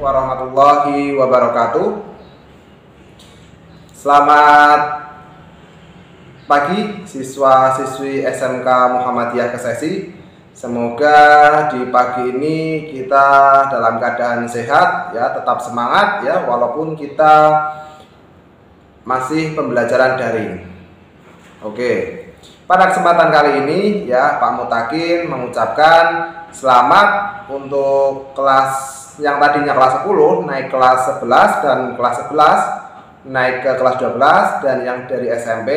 warahmatullahi wabarakatuh. Selamat pagi siswa-siswi SMK Muhammadiyah Kesesi. Semoga di pagi ini kita dalam keadaan sehat ya, tetap semangat ya, walaupun kita masih pembelajaran daring. Oke. Pada kesempatan kali ini ya, Pak Mutakin mengucapkan selamat untuk kelas yang tadinya kelas 10 naik kelas 11 dan kelas 11 naik ke kelas 12, dan yang dari SMP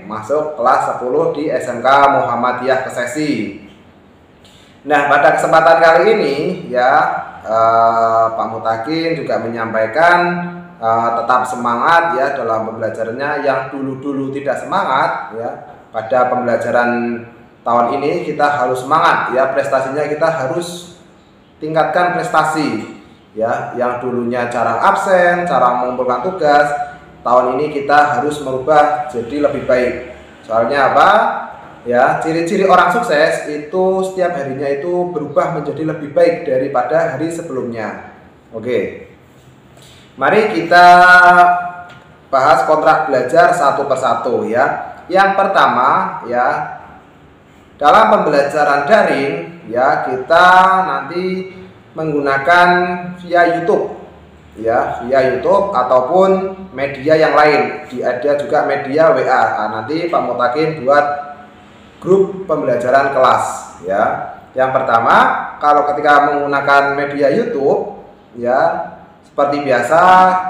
masuk kelas 10 di SMK Muhammadiyah Kesesi. Nah, pada kesempatan kali ini ya, Pak Mutakin juga menyampaikan tetap semangat ya dalam pembelajarannya. Yang dulu-dulu tidak semangat ya, pada pembelajaran tahun ini kita harus semangat ya, prestasinya kita harus tingkatkan prestasi ya. Yang dulunya cara absen, cara mengumpulkan tugas, tahun ini kita harus merubah jadi lebih baik. Soalnya apa? Ya, ciri-ciri orang sukses itu setiap harinya itu berubah menjadi lebih baik daripada hari sebelumnya. Oke. Mari kita bahas kontrak belajar satu persatu ya. Yang pertama ya, dalam pembelajaran daring ya, kita nanti menggunakan via YouTube ya, via YouTube ataupun media yang lain. Ada juga media WA. Nah, nanti Pak Mutakin buat grup pembelajaran kelas ya. Yang pertama, kalau ketika menggunakan media YouTube ya, seperti biasa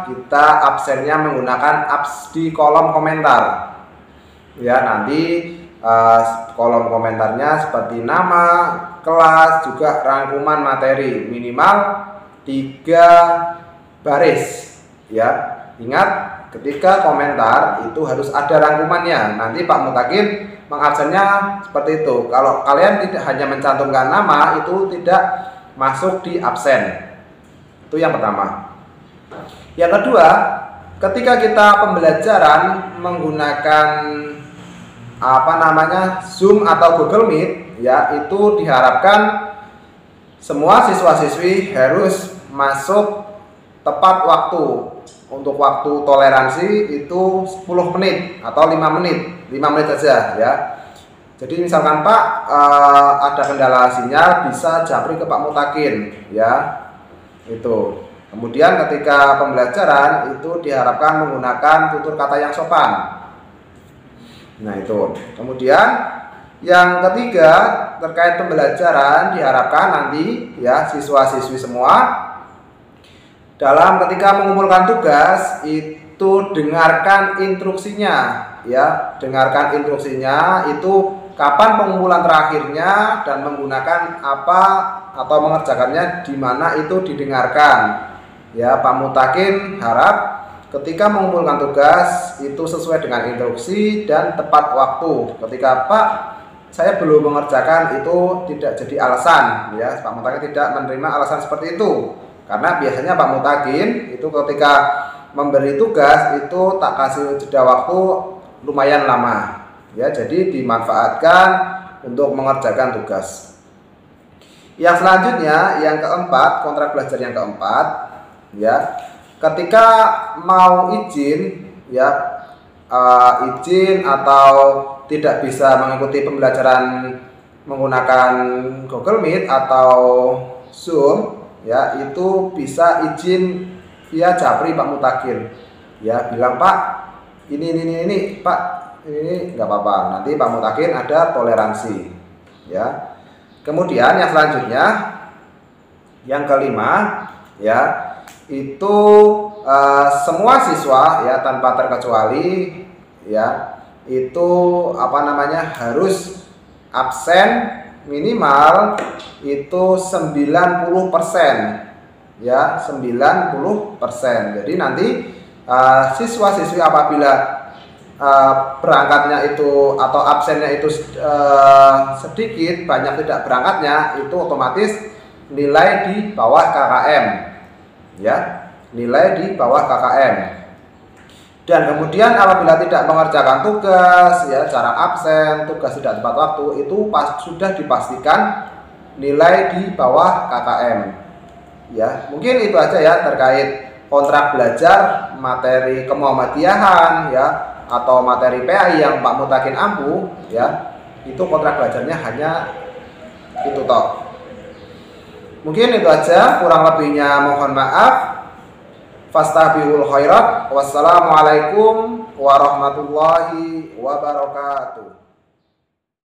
kita absennya menggunakan apps di kolom komentar ya. Nanti kolom komentarnya seperti nama, kelas, juga rangkuman materi, minimal 3 baris ya. Ingat, ketika komentar itu harus ada rangkumannya. Nanti Pak Mutakin mengabsennya seperti itu. Kalau kalian tidak hanya mencantumkan nama, itu tidak masuk di absen. Itu yang pertama. Yang kedua, ketika kita pembelajaran menggunakan Zoom atau Google Meet ya, itu diharapkan semua siswa-siswi harus masuk tepat waktu. Untuk waktu toleransi itu 10 menit atau 5 menit 5 menit saja ya. Jadi misalkan Pak ada kendala sinyal, bisa japri ke Pak Mutakin ya. Itu. Kemudian ketika pembelajaran itu diharapkan menggunakan tutur kata yang sopan. Nah itu. Kemudian yang ketiga, terkait pembelajaran diharapkan nanti ya, siswa-siswi semua dalam ketika mengumpulkan tugas itu dengarkan instruksinya ya. Dengarkan instruksinya itu kapan pengumpulan terakhirnya dan menggunakan apa atau mengerjakannya di mana, itu didengarkan ya. Pak Mutakin harap ketika mengumpulkan tugas itu sesuai dengan instruksi dan tepat waktu. Ketika Pak, saya belum mengerjakan, itu tidak jadi alasan ya. Pak Mutakin tidak menerima alasan seperti itu. Karena biasanya Pak Mutakin itu ketika memberi tugas itu tak kasih jeda waktu lumayan lama ya. Jadi dimanfaatkan untuk mengerjakan tugas. Yang selanjutnya, yang keempat, kontrak belajar yang keempat ya. Ketika mau izin ya, izin atau tidak bisa mengikuti pembelajaran menggunakan Google Meet atau Zoom ya, itu bisa izin via japri Pak Mutakin ya. Bilang Pak, ini Pak, ini nggak apa-apa, nanti Pak Mutakin ada toleransi ya. Kemudian yang selanjutnya, yang kelima ya, itu semua siswa ya tanpa terkecuali ya, itu harus absen minimal itu 90% ya, 90%. Jadi nanti siswa-siswi apabila berangkatnya itu atau absennya itu sedikit, banyak tidak berangkatnya, itu otomatis nilai di bawah KKM ya, nilai di bawah KKM. Dan kemudian apabila tidak mengerjakan tugas ya, cara absen, tugas tidak tepat waktu, itu sudah dipastikan nilai di bawah KKM ya. Mungkin itu aja ya terkait kontrak belajar materi kemuhammadiyahan ya, atau materi PAI yang Pak Mutakin ampuh ya. Itu kontrak belajarnya hanya itu toh. Mungkin itu aja, kurang lebihnya mohon maaf. Fastabiqul khairat. Wassalamualaikum warahmatullahi wabarakatuh.